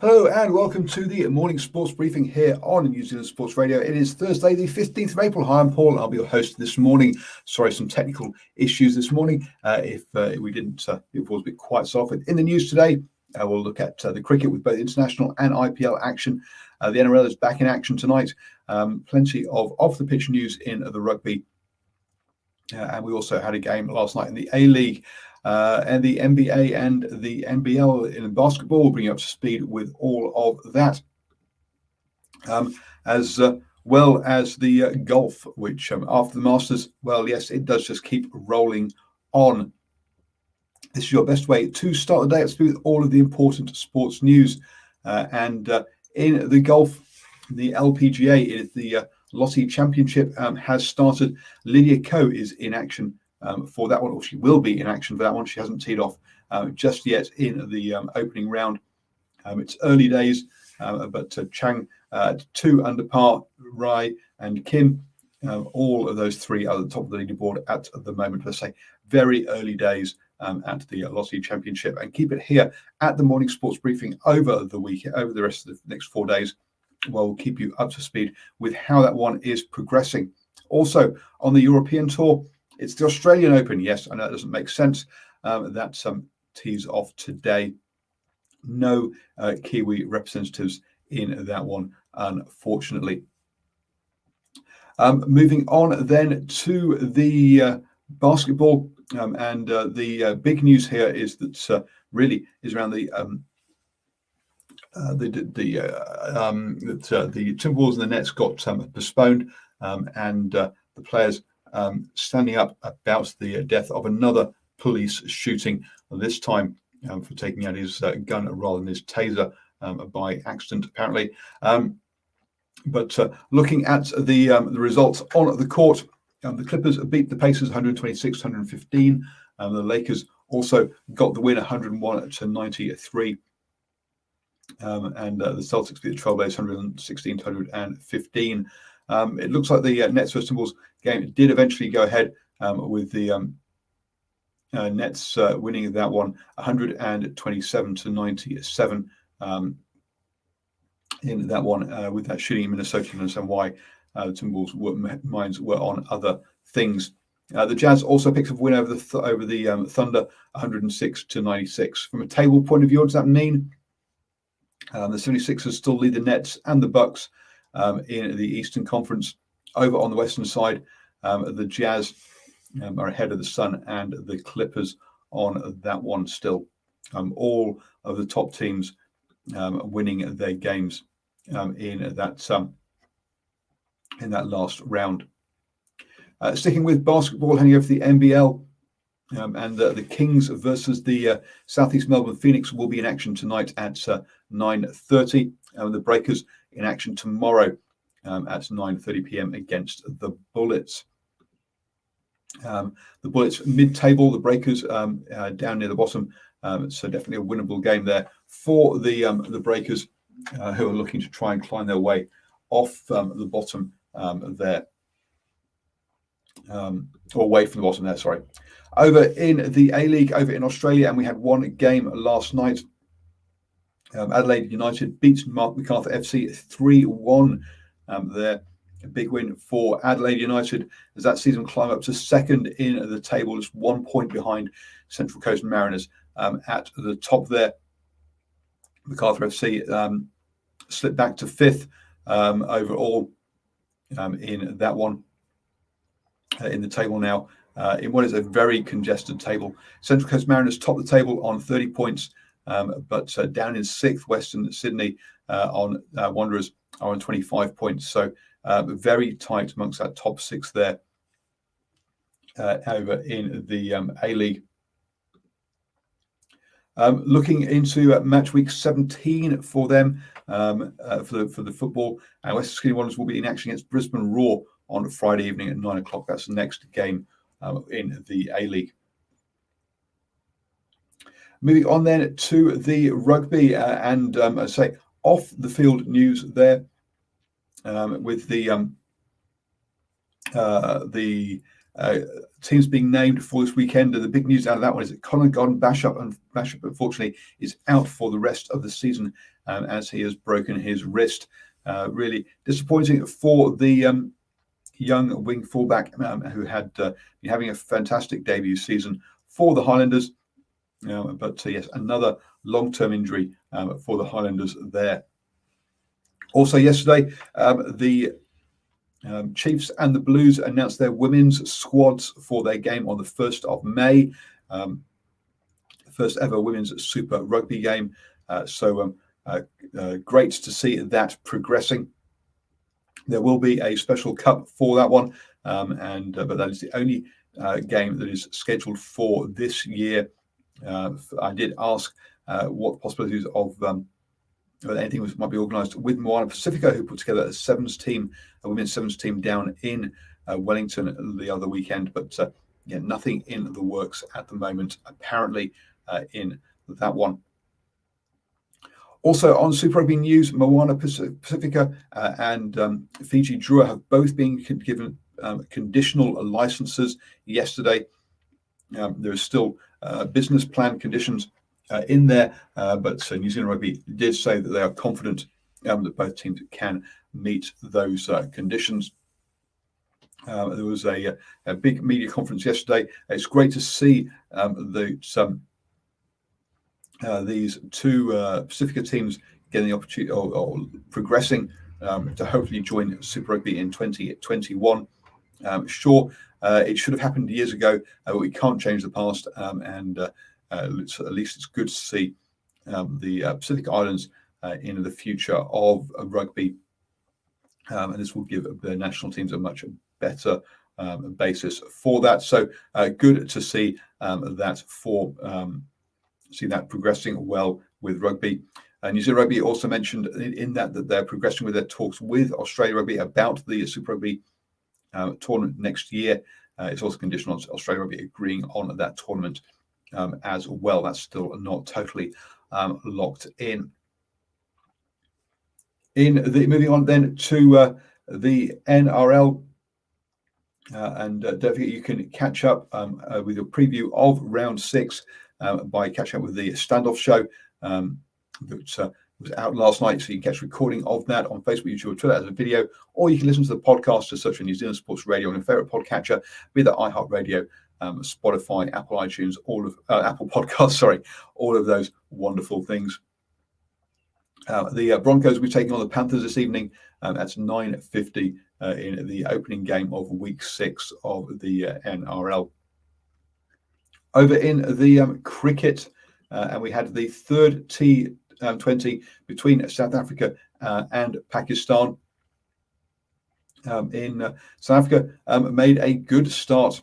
Hello and welcome to the morning sports briefing here on New Zealand Sports Radio. It is Thursday, the 15th of April. Hi, I'm Paul. I'll be your host this morning. Sorry, some technical issues this morning. If we didn't, it was a bit quiet. So off in the news today, we'll look at the cricket with both international and IPL action. The NRL is back in action tonight. Plenty of off-the-pitch news in the rugby. And we also had a game last night in the A-League. And the NBA and the NBL in basketball will bring you up to speed with all of that, as well as the golf, which after the Masters, well, yes, it does just keep rolling on. This is your best way to start the day up to speed with all of the important sports news. And in the golf, the LPGA, it is the Lottie Championship has started. Lydia Ko is in action for that one, or she will be in action for that one. She hasn't teed off just yet in the opening round. It's early days, but Chang, 2 under par, Rai and Kim, all of those three are at the top of the leaderboard at the moment. Let's say very early days at the Lottie Championship, and keep it here at the morning sports briefing over the week, over the rest of the next 4 days. Well, we'll keep you up to speed with how that one is progressing. Also on the European Tour, it's the Australian Open. Yes, I know that doesn't make sense. That tees off today. No Kiwi representatives in that one, unfortunately. Moving on then to the basketball, and the big news here is that really is around the Timberwolves and the Nets got postponed, and the players standing up about the death of another police shooting, this time for taking out his gun rather than his taser by accident, apparently. But looking at the results on the court, the Clippers beat the Pacers 126-115. The Lakers also got the win 101-93. And the Celtics beat the Trailblazers 116-115. It looks like the Nets vs Timberwolves game did eventually go ahead, with the Nets winning that one 127-97 in that one, with that shooting in Minnesota. You understand why the Timberwolves' minds were on other things. The Jazz also picked up a win over the Thunder 106-96. From a table point of view, what does that mean? The 76ers still lead the Nets and the Bucks in the Eastern Conference. Over on the Western side, the Jazz are ahead of the Sun and the Clippers on that one still. All of the top teams winning their games in that last round. Sticking with basketball, heading over to the NBL. And the Kings versus the Southeast Melbourne Phoenix will be in action tonight at 9:30. The Breakers in action tomorrow at 9:30 p.m. against the Bullets. The Bullets mid-table, the Breakers down near the bottom. So definitely a winnable game there for the Breakers, who are looking to try and climb their way off the bottom there. Or away from the bottom there, sorry. Over in the A-League, over in Australia, and we had one game last night. Adelaide United beat Mark MacArthur FC 3-1 there. A big win for Adelaide United as that season climb up to second in the table, just 1 point behind Central Coast Mariners at the top there. MacArthur FC slipped back to fifth overall in that one. In the table now, in what is a very congested table. Central Coast Mariners top the table on 30 points, but down in sixth, Western Sydney on Wanderers are on 25 points. So very tight amongst that top six there over in the A-League. Looking into match week 17 for them, for the football, and Western Sydney Wanderers will be in action against Brisbane Roar on Friday evening at 9 o'clock. That's the next game in the A-League. Moving on then to the rugby, and I say off the field news there, with the teams being named for this weekend. And the big news out of that one is that Conor Gordon Bishop, unfortunately, is out for the rest of the season as he has broken his wrist. Really disappointing for the young wing fullback who had been having a fantastic debut season for the Highlanders. But yes, another long-term injury for the Highlanders there. Also yesterday, the Chiefs and the Blues announced their women's squads for their game on the 1st of May. First ever women's Super Rugby game. So great to see that progressing. There will be a special cup for that one, but that is the only game that is scheduled for this year. I did ask what possibilities of anything might be organised with Moana Pacifica, who put together a women's sevens team down in Wellington the other weekend, but nothing in the works at the moment, apparently, in that one. Also on Super Rugby news, Moana Pacifica and Fiji Drua have both been given conditional licenses yesterday. There is still business plan conditions in there, but New Zealand Rugby did say that they are confident that both teams can meet those conditions. There was a big media conference yesterday. It's great to see these two Pacifica teams getting the opportunity or progressing to hopefully join Super Rugby in 2021. Sure, it should have happened years ago, but we can't change the past. At least it's good to see the Pacific Islands in the future of rugby. And this will give the national teams a much better basis for that. So good to see that progressing well with rugby. New Zealand Rugby also mentioned in that they're progressing with their talks with Australia Rugby about the Super Rugby tournament next year. It's also conditional on Australia Rugby agreeing on that tournament as well. That's still not totally locked in. Moving on then to the NRL. And don't forget, you can catch up with your preview of round 6 by catching up with the Standoff show that was out last night. So you can catch recording of that on Facebook, YouTube, or Twitter as a video, or you can listen to the podcast as such on New Zealand Sports Radio on your favourite podcatcher, be that iHeartRadio, Spotify, Apple iTunes, Apple Podcasts, all of those wonderful things. The Broncos will be taking on the Panthers this evening. That's 9:50 in the opening game of Week 6 of the NRL. Over in the cricket, and we had the third T20 between South Africa and Pakistan. In South Africa, made a good start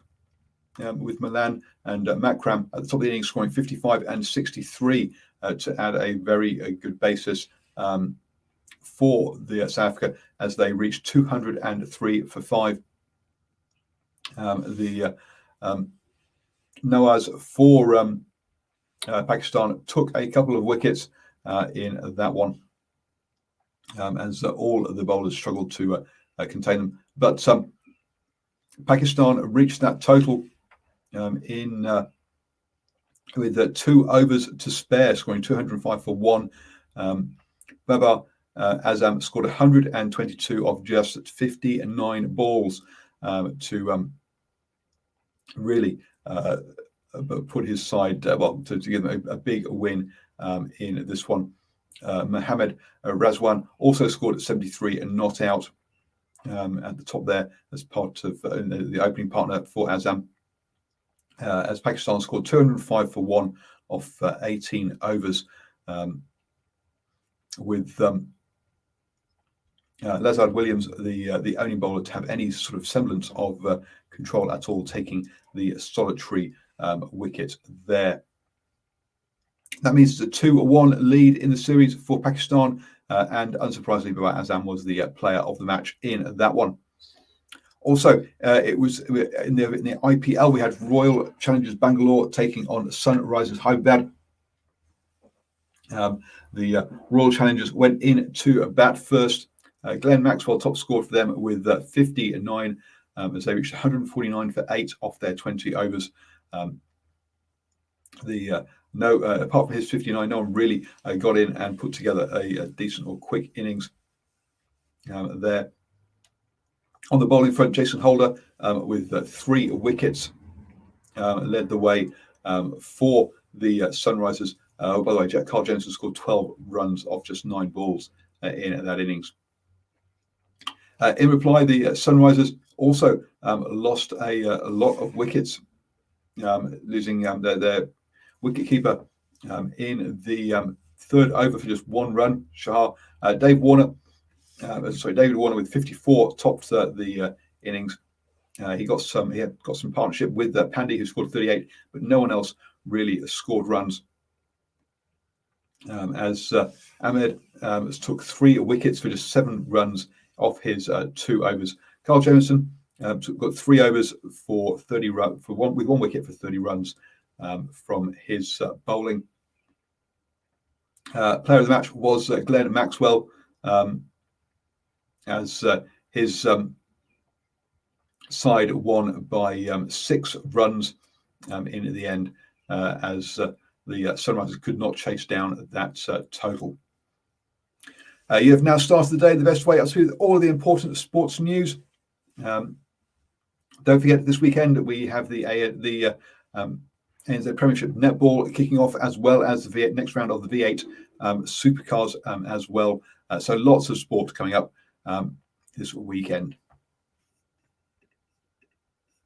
with Milan and Makram at the top of the innings, scoring 55 and 63 to add a very good basis for the South Africa as they reached 203 for 5. The Nawaz for Pakistan took a couple of wickets in that one, as all of the bowlers struggled to contain them. But Pakistan reached that total with 2 overs to spare, scoring 205 for 1. Babar Azam scored 122 of just 59 balls to really put his side, to give them a big win in this one. Mohammed Razwan also scored at 73 and not out at the top there as part of the opening partner for Azam. As Pakistan scored 205 for 1 off 18 overs, with Lazard Williams, the only bowler to have any sort of semblance of control at all, taking the solitary wicket there. That means it's a 2-1 lead in the series for Pakistan, and unsurprisingly, Babar Azam was the player of the match in that one. Also, it was in the IPL, we had Royal Challengers Bangalore taking on Sunrisers Hyderabad. The Royal Challengers went in to bat first. Glenn Maxwell top scored for them with 59. as they reached 149 for 8 off their 20 overs. Apart from his 59, no one really got in and put together a decent or quick innings there. On the bowling front, Jason Holder with 3 wickets led the way for the Sunrisers. By the way, Carl Jensen scored 12 runs off just 9 balls in that innings. In reply, the Sunrisers also lost a lot of wickets, losing their wicketkeeper in the third over for just 1 run. David Warner with 54 topped the innings. He had got some partnership with Pandey, who scored 38, but no one else really scored runs. As Ahmed took 3 wickets for just 7 runs off his 2 overs. Carl Jamieson got 3 overs for 30 runs, with 1 wicket for 30 runs from his bowling. Player of the match was Glenn Maxwell, as his side won by 6 runs in the end, as the Sunrisers could not chase down that total. You have now started the day the best way up to all of the important sports news. Don't forget, this weekend we have the NZ Premiership Netball kicking off, as well as the next round of the V8 Supercars as well. So lots of sport coming up this weekend.